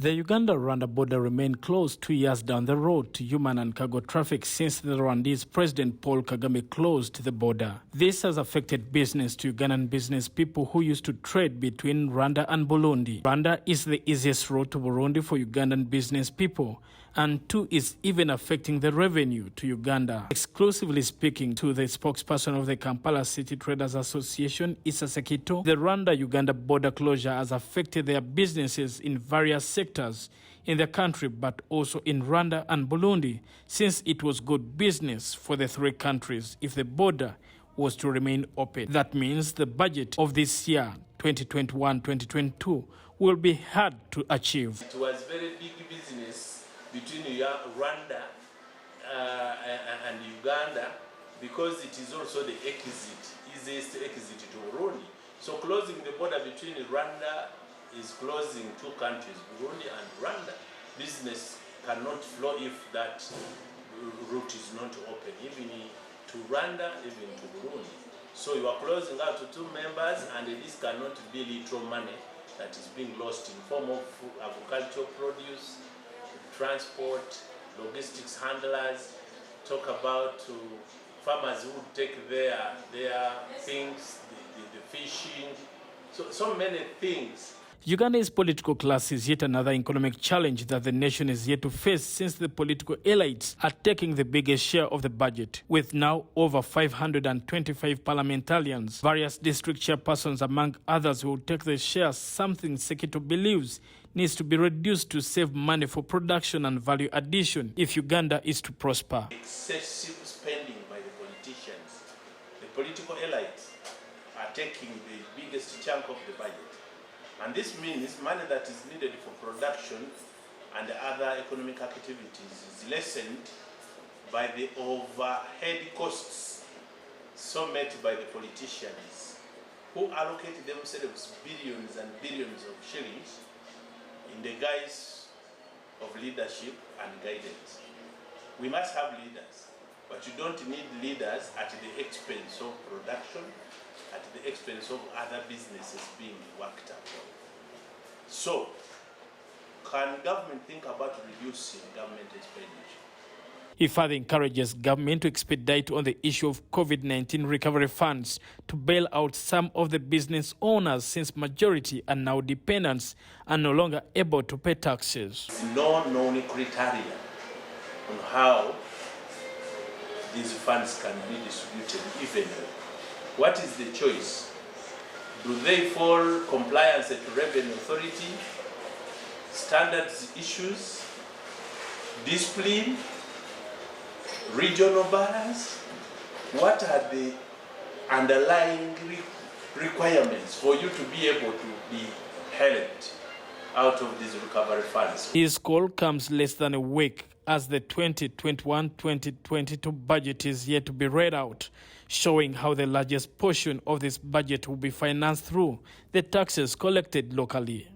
The Uganda-Rwanda border remained closed 2 years down the road to human and cargo traffic since the Rwandese President Paul Kagame closed the border. This has affected business to Ugandan business people who used to trade between Rwanda and Burundi. Rwanda is the easiest road to Burundi for Ugandan business people, and two is even affecting the revenue to Uganda. Exclusively speaking to the spokesperson of the Kampala City Traders Association, Issa Sekito, the Rwanda-Uganda border closure has affected their businesses in various sectors in the country, but also in Rwanda and Burundi, since it was good business for the three countries if the border was to remain open. That means the budget of this year, 2021-2022, will be hard to achieve. It was very big business between Rwanda and Uganda, because it is also the easiest exit to Burundi. So closing the border between Rwanda is closing two countries, Burundi and Rwanda. Business cannot flow if that route is not open, even to Rwanda, even to Burundi. So you are closing out to two members, and this cannot be little money that is being lost in form of agricultural produce, transport, logistics handlers. Talk about farmers who take their things, the fishing, so many things. Uganda's political class is yet another economic challenge that the nation is yet to face, since the political elites are taking the biggest share of the budget, with now over 525 parliamentarians. Various district chairpersons, among others, will take the share, something Sekito believes needs to be reduced to save money for production and value addition if Uganda is to prosper. Excessive spending by the politicians. The political elites are taking the biggest chunk of the budget. And this means money that is needed for production and other economic activities is lessened by the overhead costs so met by the politicians, who allocate themselves billions and billions of shillings in the guise of leadership and guidance. We must have leaders, but you don't need leaders at the expense of production, at the expense of other businesses being worked upon. So, can government think about reducing government expenditure? He further encourages government to expedite on the issue of COVID-19 recovery funds to bail out some of the business owners, since majority are now dependents and no longer able to pay taxes. There's no known criteria on how these funds can be distributed evenly. What is the choice? Do they fall compliance to Revenue Authority, standards issues, discipline, regional balance? What are the underlying requirements for you to be able to be helped out of these recovery funds? His call comes less than a week as the 2021-2022 budget is yet to be read out, showing how the largest portion of this budget will be financed through the taxes collected locally.